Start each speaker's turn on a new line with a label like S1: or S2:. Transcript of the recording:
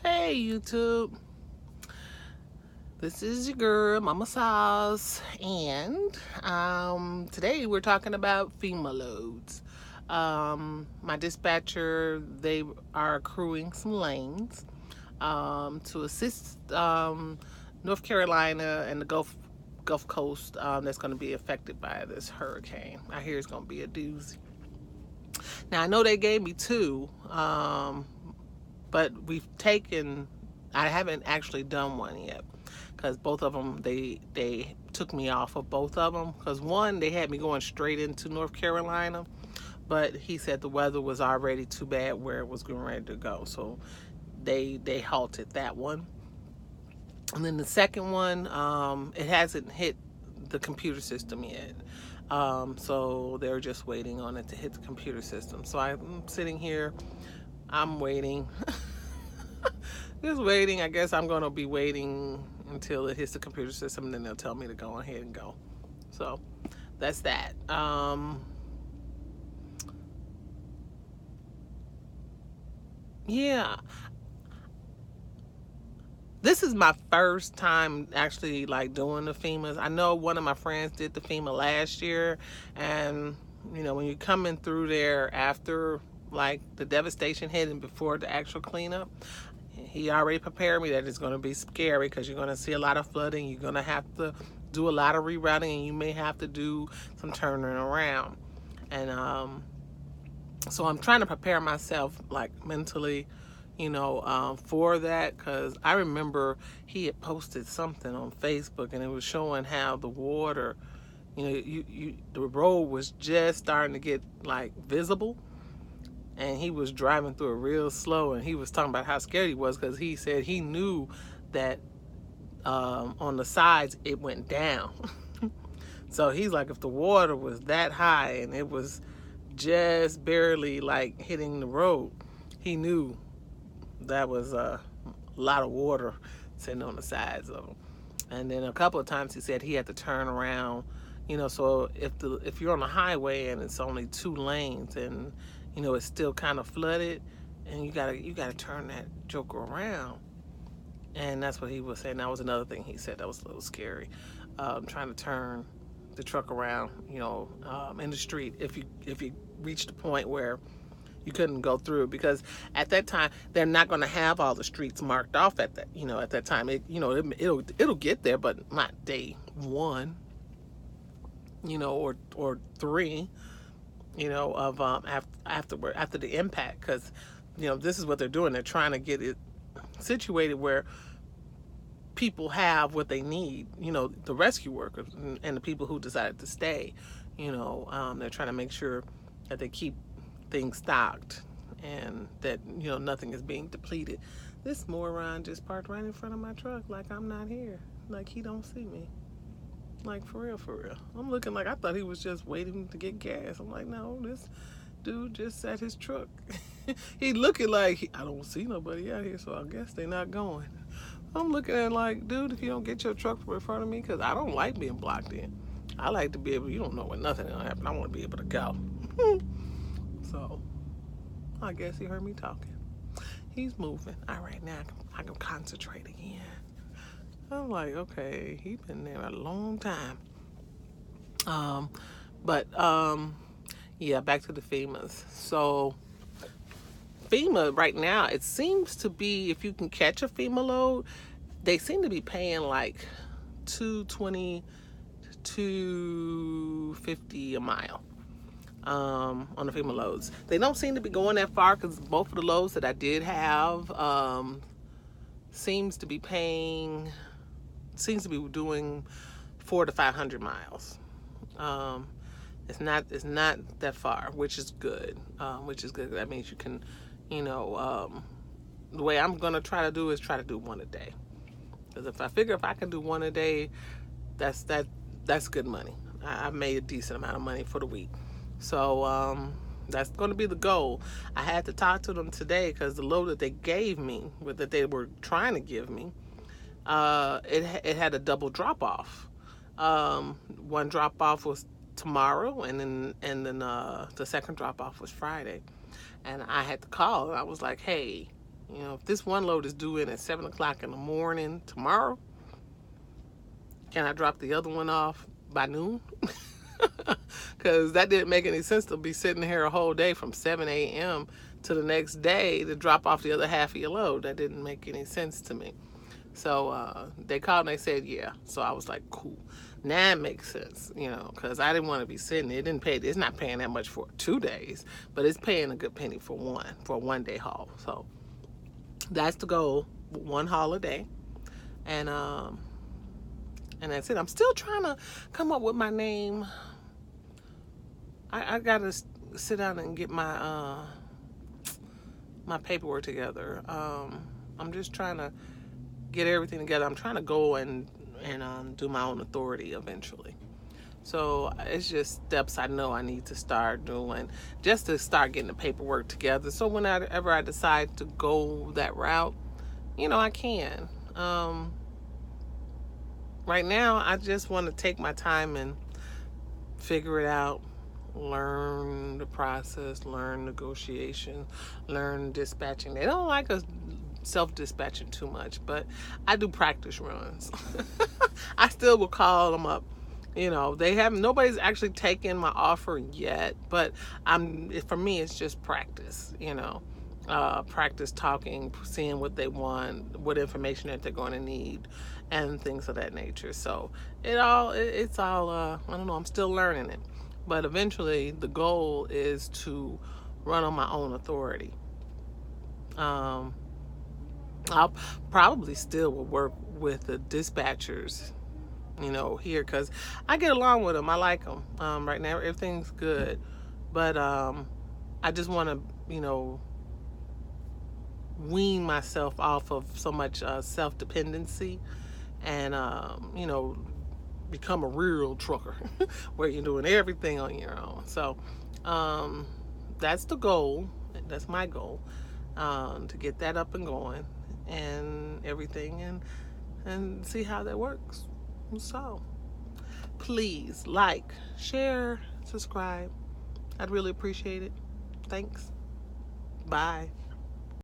S1: Hey YouTube, this is your girl Mama Sauce, and today we're talking about FEMA loads. My dispatcher, they are accruing some lanes to assist North Carolina and the Gulf Coast that's going to be affected by this hurricane. I hear it's going to be a doozy. Now I know they gave me two. But I haven't actually done one yet because both of them, they took me off of both of them, because one, they had me going straight into North Carolina, but he said the weather was already too bad where it was getting ready to go, so they halted that one. And then the second one, it hasn't hit the computer system yet. So they're just waiting on it to hit the computer system. So I'm sitting here, I'm waiting. Just waiting. I guess I'm going to be waiting until it hits the computer system, and then they'll tell me to go ahead and go. So that's that. Yeah. This is my first time actually like doing the FEMAs. I know one of my friends did the FEMA last year, and you know, when you're coming through there after like the devastation hit and before the actual cleanup, he already prepared me that it's going to be scary because you're going to see a lot of flooding. You're going to have to do a lot of rerouting, and you may have to do some turning around. And so I'm trying to prepare myself like mentally, you know, for that, because I remember he had posted something on Facebook, and it was showing how the water, you know, the road was just starting to get like visible, and he was driving through it real slow, and he was talking about how scared he was because he said he knew that on the sides it went down. So he's like, if the water was that high and it was just barely like hitting the road, he knew that was a lot of water sitting on the sides of them. And then a couple of times he said he had to turn around, you know, so if you're on a highway and it's only 2 lanes and you know it's still kind of flooded, and you gotta turn that joker around. And that's what he was saying. That was another thing he said that was a little scary, trying to turn the truck around, you know, in the street if you reached a point where you couldn't go through, because at that time they're not going to have all the streets marked off at that, you know, at that time. It'll get there, but not day 1, you know, or 3, you know, of after the impact, because you know this is what they're doing. They're trying to get it situated where people have what they need, you know, the rescue workers and the people who decided to stay, you know, they're trying to make sure that they keep things stocked and that, you know, nothing is being depleted. This moron just parked right in front of my truck like I'm not here, like he don't see me. Like, for real. I'm looking like I thought he was just waiting to get gas. I'm like, no, this dude just sat his truck. He looking like, I don't see nobody out here, so I guess they're not going. I'm looking at like, dude, if you don't get your truck in front of me, because I don't like being blocked in. I like to be able, you don't know when nothing gonna happen. I want to be able to go. So, I guess he heard me talking. He's moving. All right, now I can concentrate again. I'm like, okay, he's been there a long time. Yeah, back to the FEMAs. So FEMA right now, it seems to be, if you can catch a FEMA load, they seem to be paying like $220 to $250 a mile on the FEMA loads. They don't seem to be going that far, because both of the loads that I did have seems to be doing 400 to 500 miles. It's not that far, which is good. That means you can, you know, the way I'm gonna try to do is try to do one a day. Because if I can do one a day, that's good money. I made a decent amount of money for the week. So that's going to be the goal. I had to talk to them today because the load that they gave me, that they were trying to give me, it had a double drop off. One drop off was tomorrow, and then the second drop off was Friday. And I had to call, and I was like, hey, You know, if this one load is due in at 7 o'clock in the morning tomorrow, can I drop the other one off by noon? Because that didn't make any sense to be sitting here a whole day from 7 a.m. to the next day to drop off the other half of your load. That didn't make any sense to me. So they called and they said, yeah. So I was like, cool. Now it makes sense, you know, because I didn't want to be sitting. It didn't pay. It's not paying that much for 2 days, but it's paying a good penny for a 1 day haul. So that's the goal, 1 haul a day, and that's it. I'm still trying to come up with my name. I gotta sit down and get my my paperwork together. I'm just trying to get everything together. I'm trying to go and do my own authority eventually. So it's just steps I know I need to start doing just to start getting the paperwork together. So whenever I decide to go that route, you know, I can. Right now, I just want to take my time and figure it out, learn the process, learn negotiation, learn dispatching. They don't like us self-dispatching too much, but I do practice runs. I still will call them up. You know, nobody's actually taken my offer yet, but for me, it's just practice, you know. Practice talking, seeing what they want, what information that they're going to need, and things of that nature. So it's all I don't know, I'm still learning it, but eventually the goal is to run on my own authority. I'll probably still will work with the dispatchers, you know, here, because I get along with them. I like them. Right now everything's good, but I just want to, you know, wean myself off of so much self-dependency and you know, become a real trucker where you're doing everything on your own. So that's the goal. That's my goal, to get that up and going and everything, and see how that works. So please like, share, subscribe. I'd really appreciate it. Thanks. Bye.